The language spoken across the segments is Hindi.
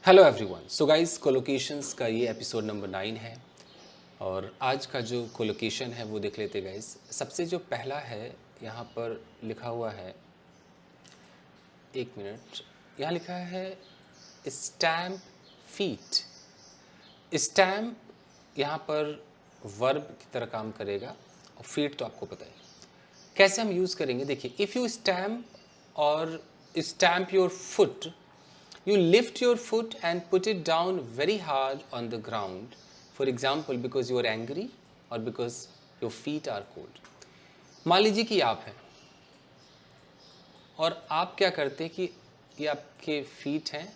Hello everyone. So guys, collocations का ये एपिसोड नंबर 9 है और आज का जो कोलोकेशन है वो देख लेते गाइस। सबसे जो पहला है यहाँ पर लिखा हुआ है, एक मिनट, यहाँ लिखा है स्टैम्प फीट। स्टैम्प यहाँ पर वर्ब की तरह काम करेगा और फीट तो आपको पता है कैसे हम यूज़ करेंगे। देखिए, इफ़ यू स्टैम्प और stamp your foot, you lift your foot and put it down very hard on the ground, for example because you are angry or because your feet are cold. मान लीजिए कि आप हैं और आप क्या करते हैं कि ये आपके फीट हैं,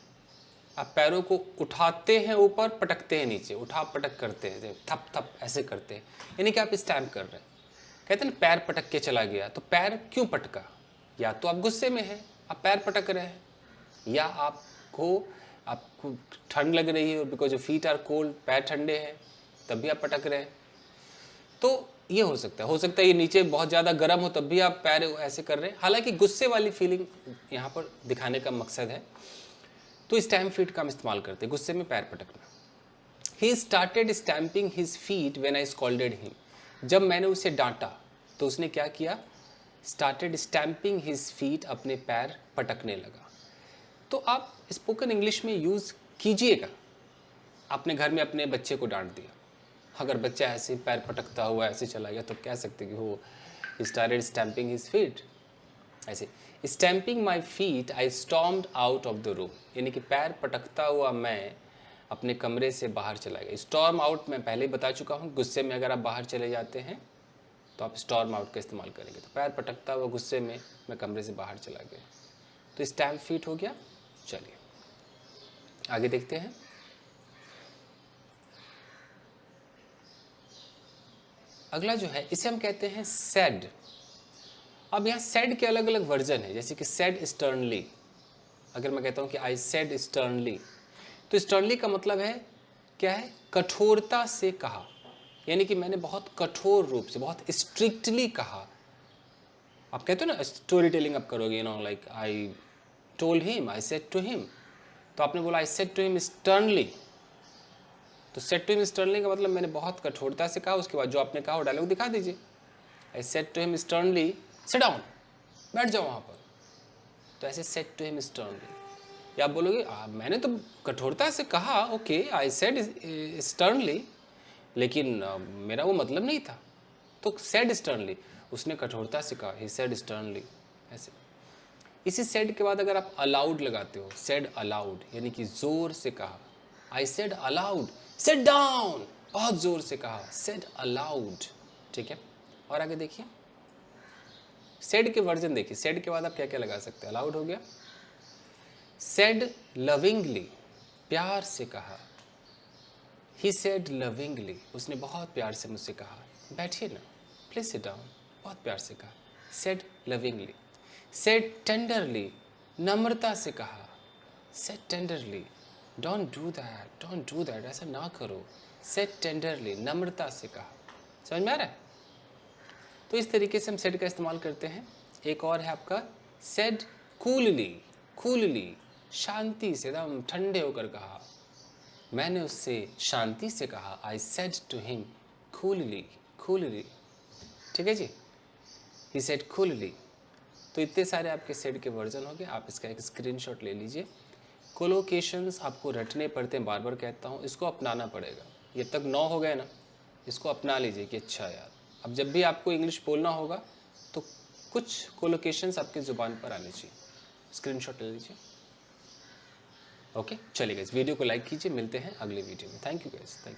आप पैरों को उठाते हैं ऊपर, पटकते हैं नीचे, उठा पटक करते हैं, थप थप ऐसे करते हैं, यानी कि आप स्टैम्प कर रहे हैं। कहते हैं ना, पैर पटक के चला गया, तो पैर क्यों पटका? या तो आप गुस्से में हैं, आप पैर पटक रहे हैं, या आपको ठंड लग रही है, because your feet are cold, पैर ठंडे हैं तब भी आप पटक रहे हैं। तो ये हो सकता है ये नीचे बहुत ज़्यादा गर्म हो तब भी आप पैर ऐसे कर रहे हैं। हालांकि गुस्से वाली फीलिंग यहाँ पर दिखाने का मकसद है, तो स्टैम्प फीट का हम इस्तेमाल करते हैं, गुस्से में पैर पटकना। He started stamping his feet when I scolded him. जब मैंने उसे डांटा तो उसने क्या किया? स्टार्टेड स्टैम्पिंग हिज फीट, अपने पैर पटकने लगा। तो आप स्पोकन इंग्लिश में यूज़ कीजिएगा। आपने घर में अपने बच्चे को डांट दिया, अगर बच्चा ऐसे पैर पटकता हुआ ऐसे चला गया तो कह सकते कि वो स्टार्टेड स्टैम्पिंग हिज फीट। ऐसे stamping my feet I stormed out of the room, यानी कि पैर पटकता हुआ मैं अपने कमरे से बाहर चला गया। स्टॉर्म आउट मैं पहले ही बता चुका हूँ, गुस्से में अगर आप बाहर चले जाते हैं तो आप स्टॉर्म आउट का इस्तेमाल करेंगे। तो पैर पटकता हुआ गुस्से में मैं कमरे से बाहर चला गया, तो स्टैम्प फीट हो गया। चलिए आगे देखते हैं। अगला जो है इसे हम कहते हैं सेड। अब यहाँ सेड के अलग अलग वर्जन है, जैसे कि सेड स्टर्नली। अगर मैं कहता हूँ कि आई सेड स्टर्नली, तो स्टर्नली का मतलब है क्या है? कठोरता से कहा, यानी कि मैंने बहुत कठोर रूप से, बहुत स्ट्रिक्टली कहा। आप कहते हो ना, स्टोरी टेलिंग आप करोगे, like I told him, I said to him, तो आपने बोला I said to him sternly. तो सेड टू हिम स्टर्नली का मतलब मैंने बहुत कठोरता से कहा। उसके बाद जो आपने कहा वो डायलॉग दिखा दीजिए। I said to him sternly sit down, बैठ जाओ वहाँ पर। तो ऐसे सेड टू हिम स्टर्नली, या आप बोलोगे मैंने तो कठोरता से कहा, ओके आई सेड स्टर्नली, लेकिन मेरा वो मतलब नहीं था। तो सेड स्टर्नली, उसने कठोरता से कहा, ही सेड स्टर्नली, ऐसे। इसी सेड के बाद अगर आप अलाउड लगाते हो, सेड अलाउड, यानी कि जोर से कहा। I said allowed, sit down, बहुत जोर से कहा, सेड अलाउड। ठीक है, और आगे देखिए, सेड के वर्जन देखिए। सेड के बाद आप क्या क्या लगा सकते हैं? अलाउड हो गया। सेड लविंगली, प्यार से कहा। ही सेड लविंगली, उसने बहुत प्यार से मुझसे कहा, बैठिए ना, प्लीज सिट डाउन, बहुत प्यार से कहा, सेड लविंगली। सेड टेंडरली, नम्रता से कहा, said tenderly, don't do that, ऐसा ना करो, सेड टेंडरली, नम्रता से कहा। समझ में आ रहा है? तो इस तरीके से हम सेड का इस्तेमाल करते हैं। एक और है आपका सेड कूलली, शांति से, एकदम ठंडे होकर कहा। मैंने उससे शांति से कहा, I said to him coolly. ठीक है जी, ही सेड कूलली। तो इतने सारे आपके सेड के वर्जन हो गए। आप इसका एक स्क्रीनशॉट ले लीजिए। कोलोकेशंस आपको रटने पड़ते हैं, बार बार कहता हूँ, इसको अपनाना पड़ेगा। ये तक 9 हो गए ना, इसको अपना लीजिए कि अच्छा यार, अब जब भी आपको इंग्लिश बोलना होगा तो कुछ कोलोकेशंस आपके ज़ुबान पर आने चाहिए। स्क्रीनशॉट ले लीजिए। ओके, चलिए गाइस, वीडियो को लाइक कीजिए। मिलते हैं अगले वीडियो में। Thank you guys, thank you.